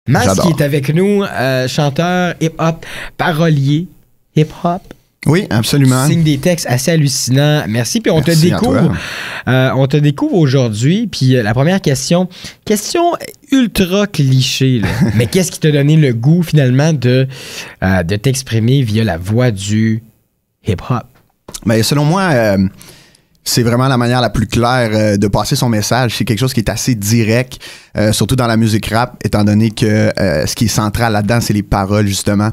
Mas qui est avec nous, chanteur hip-hop, parolier hip-hop. Oui, absolument. Signe des textes assez hallucinants. Merci. Puis on te découvre aujourd'hui. Puis la première question ultra cliché. Là. Mais qu'est-ce qui t'a donné le goût finalement de t'exprimer via la voix du hip-hop? Ben, selon moi, c'est vraiment la manière la plus claire de passer son message. C'est quelque chose qui est assez direct, surtout dans la musique rap, étant donné que ce qui est central là-dedans, c'est les paroles, justement.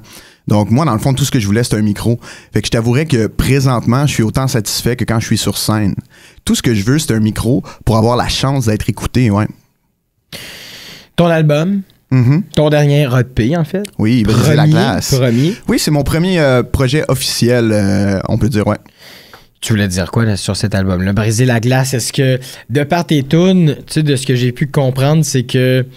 Donc, moi, dans le fond, tout ce que je voulais, c'était un micro. Fait que je t'avouerais que présentement, je suis autant satisfait que quand je suis sur scène. Tout ce que je veux, c'est un micro pour avoir la chance d'être écouté, ouais. Ton album, ton dernier EP, en fait. Oui, Briser la glace. Premier. Oui, c'est mon premier projet officiel, on peut dire, ouais. Tu voulais dire quoi là, sur cet album-là? Briser la glace, est-ce que, de par tes tunes, tu sais, de ce que j'ai pu comprendre, c'est que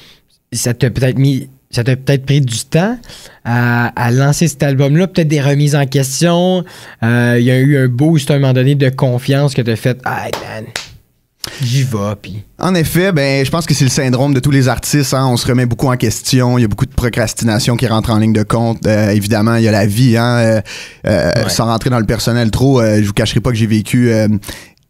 ça t'a peut-être pris du temps à lancer cet album-là, peut-être des remises en question. Il y a eu un boost à un moment donné de confiance que t'as fait « Hey man, j'y vais. » Puis... En effet, ben, je pense que c'est le syndrome de tous les artistes. Hein? On se remet beaucoup en question. Il y a beaucoup de procrastination qui rentre en ligne de compte. Évidemment, il y a la vie. Hein? Sans rentrer dans le personnel trop, je vous cacherai pas que j'ai vécu...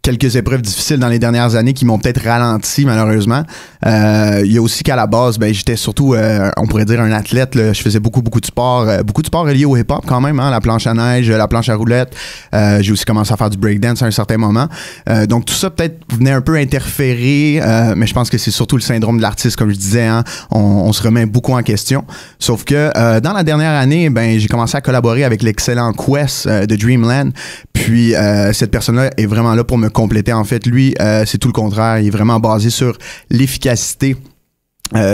quelques épreuves difficiles dans les dernières années qui m'ont peut-être ralenti, malheureusement. Il y a aussi qu'à la base, ben, j'étais surtout, on pourrait dire, un athlète. Là. Je faisais beaucoup de sport reliés au hip-hop quand même, hein, la planche à neige, la planche à roulettes. J'ai aussi commencé à faire du breakdance à un certain moment. Donc tout ça peut-être venait un peu interférer, mais je pense que c'est surtout le syndrome de l'artiste, comme je disais. Hein, on se remet beaucoup en question. Sauf que dans la dernière année, ben, j'ai commencé à collaborer avec l'excellent Quest de Dreamland. Puis cette personne-là est vraiment là pour me compléter. En fait, lui, c'est tout le contraire. Il est vraiment basé sur l'efficacité.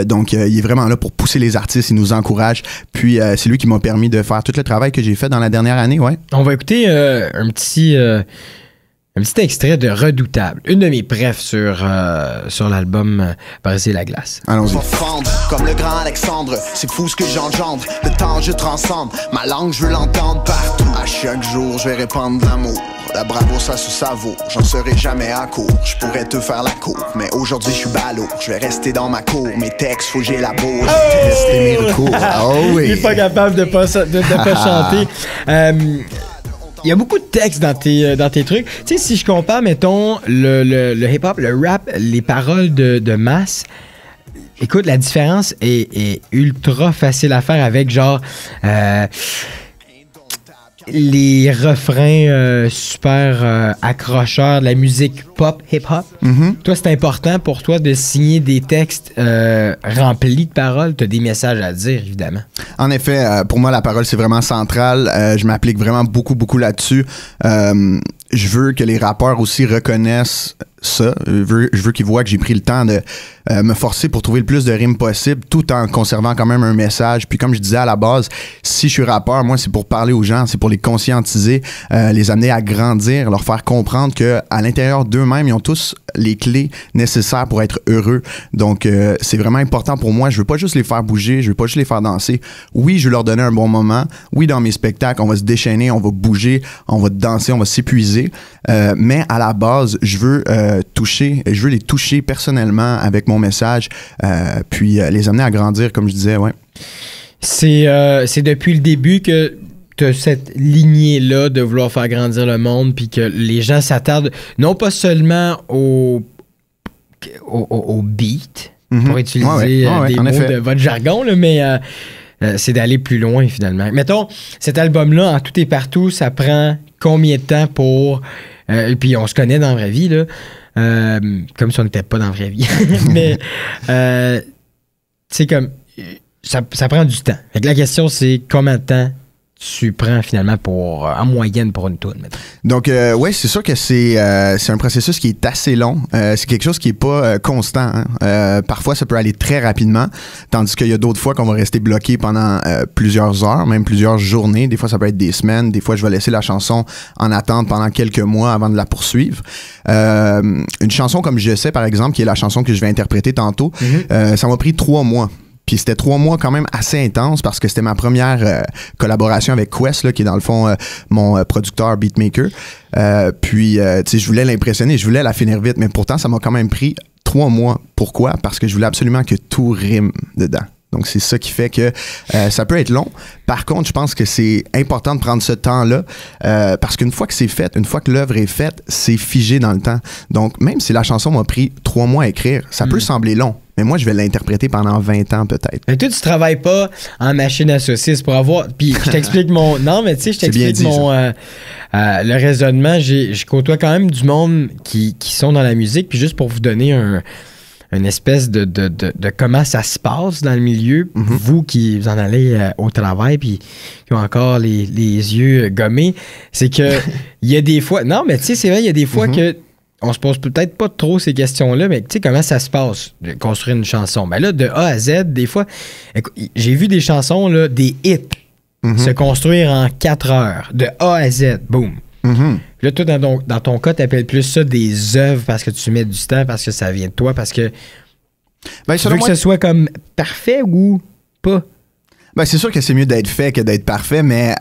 Donc, il est vraiment là pour pousser les artistes. Il nous encourage. Puis, c'est lui qui m'a permis de faire tout le travail que j'ai fait dans la dernière année. Ouais. On va écouter un petit extrait de Redoutable. Une de mes préfs sur l'album Briser la glace. Allons-y. Comme le grand Alexandre, c'est fou ce que j'engendre. Le temps, je transcende. Ma langue, je veux l'entendre partout. À chaque jour, je vais répandre de l'amour. La bravoure, ça se savoure. J'en serai jamais à court. Je pourrais te faire la cour, mais aujourd'hui, je suis balourd. Je vais rester dans ma cour. Mes textes, faut que j'ai la bourre. Tester mes recours. Oh oui. Il est pas capable de pas chanter. Il y a beaucoup de textes dans tes trucs. Tu sais, si je compare, mettons, le hip-hop, le rap, les paroles de Mas, écoute, la différence est ultra facile à faire avec, genre, les refrains super accrocheurs de la musique pop, hip-hop. Toi, c'est important pour toi de signer des textes remplis de paroles. Tu as des messages à dire, évidemment. En effet, pour moi, la parole, c'est vraiment central. Je m'applique vraiment beaucoup là-dessus. Je veux que les rappeurs aussi reconnaissent ça. Je veux qu'ils voient que j'ai pris le temps de me forcer pour trouver le plus de rimes possible tout en conservant quand même un message. Puis comme je disais à la base, si je suis rappeur, moi, c'est pour parler aux gens, c'est pour les conscientiser, les amener à grandir, leur faire comprendre qu'à l'intérieur d'eux-mêmes, ils ont tous les clés nécessaires pour être heureux. Donc, c'est vraiment important pour moi. Je veux pas juste les faire bouger, je veux pas juste les faire danser. Oui, je veux leur donner un bon moment. Oui, dans mes spectacles, on va se déchaîner, on va bouger, on va danser, on va s'épuiser. Mais à la base, je veux les toucher personnellement avec mon message, puis les amener à grandir, comme je disais, ouais. C'est depuis le début que tu as cette lignée-là de vouloir faire grandir le monde, puis que les gens s'attardent non pas seulement au beat, pour utiliser des mots de votre jargon, là, mais c'est d'aller plus loin, finalement. Mettons, cet album-là, en tout et partout, ça prend combien de temps pour... puis on se connaît dans la vraie vie, là, comme si on n'était pas dans la vraie vie. Mais, c'est comme... Ça prend du temps. Fait que la question, c'est combien de temps tu prends finalement en moyenne pour une toune, mettons. Donc, oui, c'est sûr que c'est un processus qui est assez long. C'est quelque chose qui est pas constant. Hein. Parfois, ça peut aller très rapidement, tandis qu'il y a d'autres fois qu'on va rester bloqué pendant plusieurs heures, même plusieurs journées. Des fois, ça peut être des semaines. Des fois, je vais laisser la chanson en attente pendant quelques mois avant de la poursuivre. Une chanson comme Je sais, par exemple, qui est la chanson que je vais interpréter tantôt, ça m'a pris 3 mois. Puis c'était 3 mois quand même assez intense parce que c'était ma première collaboration avec Quest, là, qui est dans le fond mon producteur beatmaker. Puis, tu sais, je voulais l'impressionner, je voulais la finir vite, mais pourtant, ça m'a quand même pris 3 mois. Pourquoi? Parce que je voulais absolument que tout rime dedans. Donc, c'est ça qui fait que ça peut être long. Par contre, je pense que c'est important de prendre ce temps-là parce qu'une fois que c'est fait, une fois que l'œuvre est faite, c'est figé dans le temps. Donc, même si la chanson m'a pris 3 mois à écrire, ça peut sembler long. Mais moi, je vais l'interpréter pendant 20 ans, peut-être. Mais toi, tu travailles pas en machine à saucisses pour avoir... Puis je t'explique mon... Non, mais tu sais, je t'explique mon... le raisonnement. Je côtoie quand même du monde qui sont dans la musique. Puis juste pour vous donner une espèce de comment ça se passe dans le milieu, vous qui vous en allez au travail puis qui ont encore les yeux gommés, c'est que il y a des fois... Non, mais tu sais, c'est vrai, il y a des fois que on se pose peut-être pas trop ces questions-là, mais tu sais, comment ça se passe de construire une chanson? Ben là, de A à Z, des fois, j'ai vu des chansons, là, des hits, se construire en 4 heures, de A à Z, boum. Là, toi, dans ton cas, tu appelles plus ça des œuvres parce que tu mets du temps, parce que ça vient de toi, parce que tu veux que ce soit comme parfait ou pas? Ben, c'est sûr que c'est mieux d'être fait que d'être parfait, mais...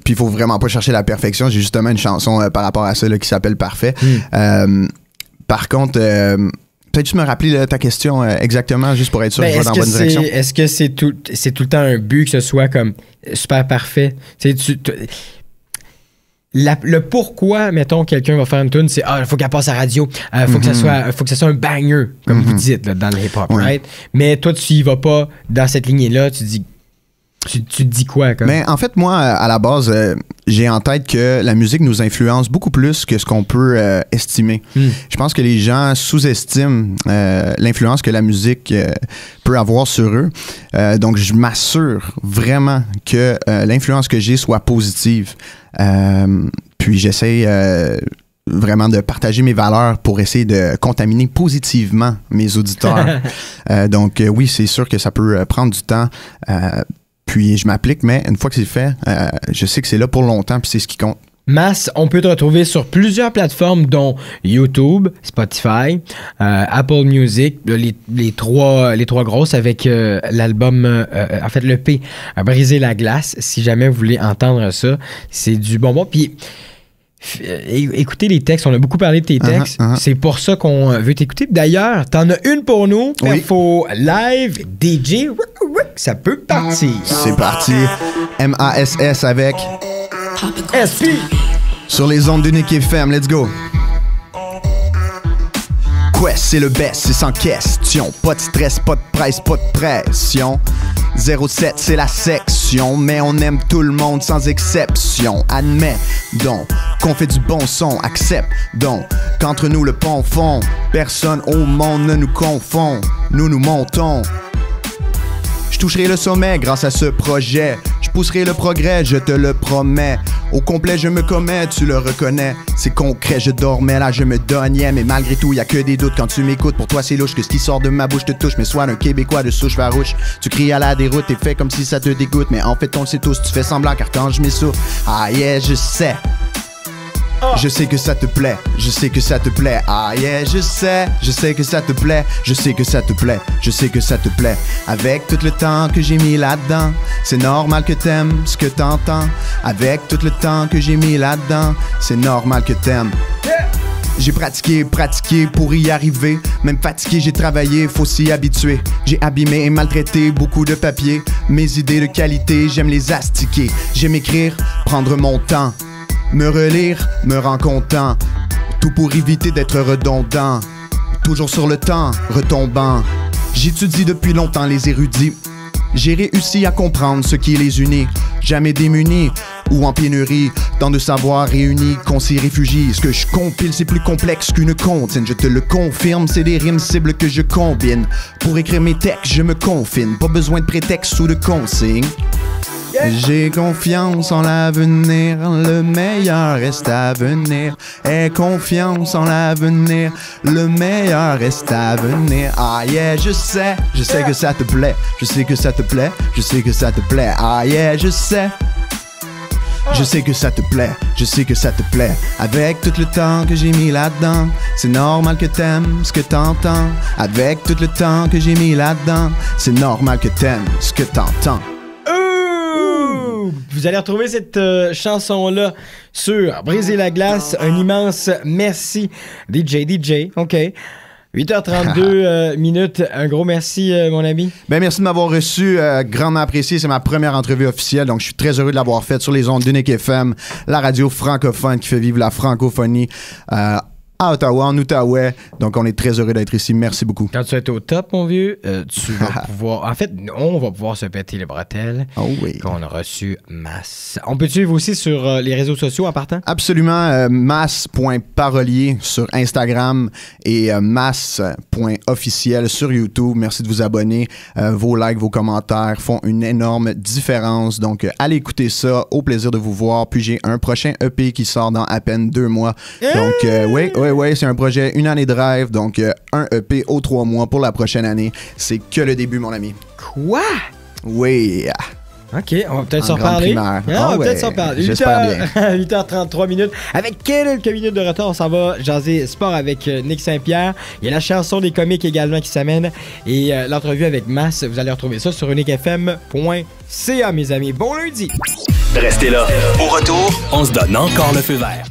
puis il faut vraiment pas chercher la perfection. J'ai justement une chanson par rapport à ça là, qui s'appelle Parfait. Par contre, peut-être juste me rappeler là, ta question exactement, juste pour être sûr que je vais dans la bonne direction. Est-ce que c'est tout le temps un but que ce soit comme super parfait? Le pourquoi, mettons, quelqu'un va faire une tune, c'est il faut qu'elle passe à la radio, faut que ça soit un banger, comme vous dites là, dans le hip-hop, right? Mais toi, tu y vas pas dans cette lignée-là, tu dis. Tu te dis quoi? Comme? Mais en fait, moi, à la base, j'ai en tête que la musique nous influence beaucoup plus que ce qu'on peut estimer. Je pense que les gens sous-estiment l'influence que la musique peut avoir sur eux. Donc, je m'assure vraiment que l'influence que j'ai soit positive. Puis, j'essaie vraiment de partager mes valeurs pour essayer de contaminer positivement mes auditeurs. Donc, oui, c'est sûr que ça peut prendre du temps. Puis je m'applique, mais une fois que c'est fait, je sais que c'est là pour longtemps, puis c'est ce qui compte. Mass, on peut te retrouver sur plusieurs plateformes, dont YouTube, Spotify, Apple Music, les trois grosses avec l'album, en fait l'EP, Briser la glace. Si jamais vous voulez entendre ça, c'est du bonbon. Puis écoutez les textes, on a beaucoup parlé de tes textes. C'est pour ça qu'on veut t'écouter. D'ailleurs, t'en as une pour nous. Il faut live, DJ, ça peut partir. C'est parti. MASS avec SP sur les ondes d'Unique FM. Let's go. Quest, c'est le best, c'est sans question. Pas de stress, pas de presse, pas de pression. 07, c'est la section, mais on aime tout le monde sans exception. Admets donc qu'on fait du bon son, accepte donc qu'entre nous le pont fond. Personne au monde ne nous confond, nous montons. Je toucherai le sommet grâce à ce projet. Je pousserai le progrès, je te le promets. Au complet, je me commets, tu le reconnais. C'est concret, je dormais, là je me dognais. Mais malgré tout, y a que des doutes quand tu m'écoutes. Pour toi, c'est louche que ce qui sort de ma bouche te touche. Mais sois un Québécois de souche farouche. Tu cries à la déroute et fais comme si ça te dégoûte. Mais en fait, on le sait tous, tu fais semblant car quand je m'essouffle, ah yeah, je sais. Je sais que ça te plaît, je sais que ça te plaît. Ah yeah, je sais que ça te plaît, je sais que ça te plaît, je sais que ça te plaît. Avec tout le temps que j'ai mis là-dedans, c'est normal que t'aimes ce que t'entends. Avec tout le temps que j'ai mis là-dedans, c'est normal que t'aimes. J'ai pratiqué pour y arriver. Même fatigué, j'ai travaillé, faut s'y habituer. J'ai abîmé et maltraité beaucoup de papier. Mes idées de qualité, j'aime les astiquer. J'aime écrire, prendre mon temps. Me relire me rend content. Tout pour éviter d'être redondant. Toujours sur le temps, retombant. J'étudie depuis longtemps les érudits. J'ai réussi à comprendre ce qui les unit. Jamais démunis ou en pénurie. Tant de savoir réunis qu'on s'y réfugie. Ce que je compile c'est plus complexe qu'une comptine. Je te le confirme, c'est des rimes cibles que je combine. Pour écrire mes textes je me confine. Pas besoin de prétexte ou de consigne. J'ai confiance en l'avenir, le meilleur reste à venir. Aie confiance en l'avenir, le meilleur reste à venir. Ah yeah, je sais que ça te plaît, je sais que ça te plaît, je sais que ça te plaît. Ah yeah, je sais que ça te plaît, je sais que ça te plaît. Avec tout le temps que j'ai mis là-dedans, c'est normal que t'aimes ce que t'entends. Avec tout le temps que j'ai mis là-dedans, c'est normal que t'aimes ce que t'entends. Vous allez retrouver cette chanson-là sur Briser la glace. Un immense merci, DJ, OK? 8h32 minutes. Un gros merci, mon ami. Ben, merci de m'avoir reçu. Grandement apprécié. C'est ma première entrevue officielle. Donc, je suis très heureux de l'avoir faite sur les ondes d'Unique FM, la radio francophone qui fait vivre la francophonie à Ottawa, en Outaouais. Donc, on est très heureux d'être ici. Merci beaucoup. Quand tu vas être au top, mon vieux, tu vas pouvoir... En fait, on va pouvoir se péter les bretelles. Oh oui. Qu'on a reçu Mass. On peut te suivre aussi sur les réseaux sociaux en partant? Absolument. Mass.parolier sur Instagram et mass.officiel sur YouTube. Merci de vous abonner. Vos likes, vos commentaires font une énorme différence. Donc, allez écouter ça. Au plaisir de vous voir. Puis, j'ai un prochain EP qui sort dans à peine 2 mois. Donc, oui, c'est un projet, 1 année de rêve. Donc, un EP aux 3 mois pour la prochaine année. C'est que le début, mon ami. Quoi? Oui. OK, on va peut-être s'en reparler. On va peut-être s'en parler. J'espère bien. 8h33 minutes. Avec quelques minutes de retard, on s'en va jaser sport avec Nick Saint-Pierre. Il y a la chanson des comiques également qui s'amène. Et l'entrevue avec Mass, vous allez retrouver ça sur uniquefm.ca, mes amis. Bon lundi! Restez là. Au retour, on se donne encore le feu vert.